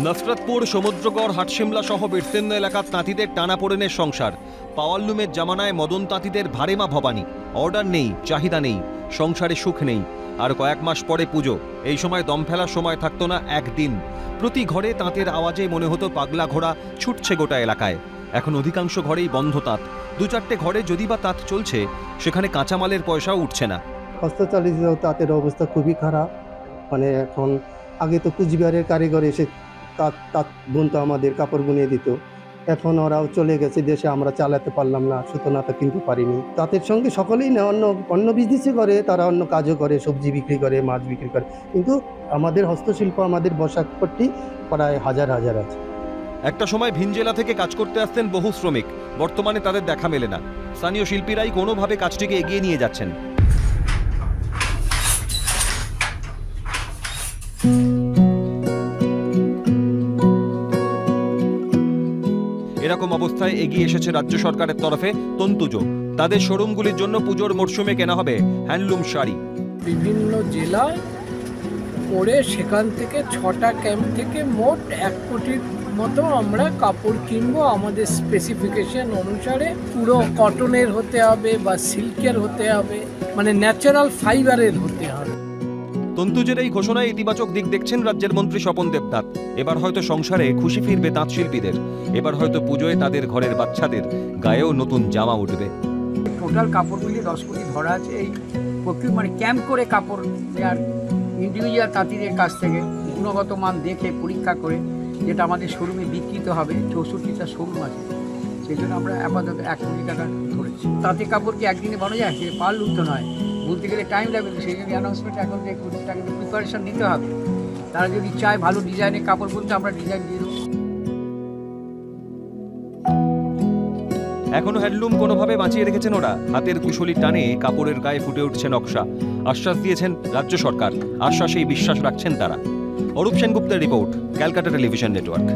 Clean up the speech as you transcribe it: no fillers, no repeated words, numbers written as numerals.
নসরতপুর, সমুদ্রগড়, হাটশিমলা সহ বিস্তীর্ণ এলাকার তাঁতিদের টানাপোড়েনের সংসার। পাওয়ারলুমের জামানায় মদন তাঁতিদের ভারেমা ভবানী। অর্ডার নেই, চাহিদা নেই, সংসারে সুখ নেই। আর কয়েক মাস পরে পুজো। এই সময় দম ফেলার সময় থাকতো না একদিন। প্রতি ঘরে তাঁতের আওয়াজে মনে হতো পাগলা ঘোড়া ছুটছে গোটা এলাকায়। এখন অধিকাংশ ঘরেই বন্ধ তাঁত। দু চারটে ঘরে যদি বা তাঁত চলছে, সেখানে কাঁচামালের পয়সাও উঠছে না। হস্তচালিত তাঁতের অবস্থা খুবই খারাপ। মানে এখন আগে তো কুচবিহারের কারিগর এসে তাঁত বুনতো, আমাদের কাপড় বুনিয়ে দিত। এখন ওরাও চলে গেছে দেশে, আমরা চালাতে পারলাম না, সুতোনাটা কিনতে পারিনি। তাঁতের সঙ্গে সকলেই না অন্য বিজনেসই করে, তারা অন্য কাজও করে, সবজি বিক্রি করে, মাছ বিক্রি করে, কিন্তু আমাদের হস্তশিল্প, আমাদের বসাকপট্টি প্রায় হাজার হাজার আছে। একটা সময় ভিন জেলা থেকে কাজ করতে আসতেন বহু শ্রমিক। বর্তমানে তাদের দেখা মেলে না। স্থানীয় শিল্পীরাই কোনোভাবে কাজটিকে এগিয়ে নিয়ে যাচ্ছেন। এরকম অবস্থায় এগিয়ে এসেছে রাজ্য সরকারের তরফে তন্তুজো। তাদের শোরুমগুলির জন্য পুজোর মরশুমে কেনা হবে হ্যান্ডলুম শাড়ি। বিভিন্ন জেলায় করে সেখান থেকে 6টা ক্যাম্প থেকে মোট 1 কোটির মতো আমরা কাপড় কিনবো আমাদের স্পেসিফিকেশন অনুসারে। পুরো কটনের হতে হবে বা সিল্কের হতে হবে, মানে ন্যাচারাল ফাইবারের হতে হবে। তন্তুজের এই ঘোষণায় ইতিবাচক দিক দেখছেন রাজ্যের মন্ত্রী স্বপন দেবনাথ। এবার হয়তো সংসারে খুশি ফিরবে তাঁত শিল্পীদের। এবার হয়তো পুজোয় তাদের ঘরের বাচ্চাদের গায়েও নতুন জামা উঠবে। টোটাল কাপড় মিলিয়ে 10 কোটি ধরা আছে। এই মানে ক্যাম্প করে কাপড় নেওয়ার, ইন্ডিভিজুয়াল তাঁতিদের কাছ থেকে গুণগত মান দেখে পরীক্ষা করে, যেটা আমাদের শোরুমে বিক্রিত হবে। 64টা শোরুম আছে, সেই জন্য আমরা আপাতত 1 কোটি টাকা ধরেছি। তাঁতের কাপড় কি একদিনে বানানো যায়? সে পারলুম তো নয়, বলতে গেলে টাইম লাগবে। সেই জন্য অ্যানাউন্সমেন্ট এখন যে 1 কোটি টাকা প্রিপারেশন নিতে হবে। তারা যদি চায় ভালো ডিজাইনের কাপড় বলতে, আমরা ডিজাইন দিয়ে দেবো। এখনো হ্যান্ডলুম কোনোভাবে বাঁচিয়ে রেখেছেন ওরা। হাতের কুশলীর টানে কাপড়ের গায়ে ফুটে উঠছে নকশা। আশ্বাস দিয়েছেন রাজ্য সরকার, আশ্বাসেই বিশ্বাস রাখছেন তারা। অরূপ সেনগুপ্তের রিপোর্ট, ক্যালকাটা টেলিভিশন নেটওয়ার্ক।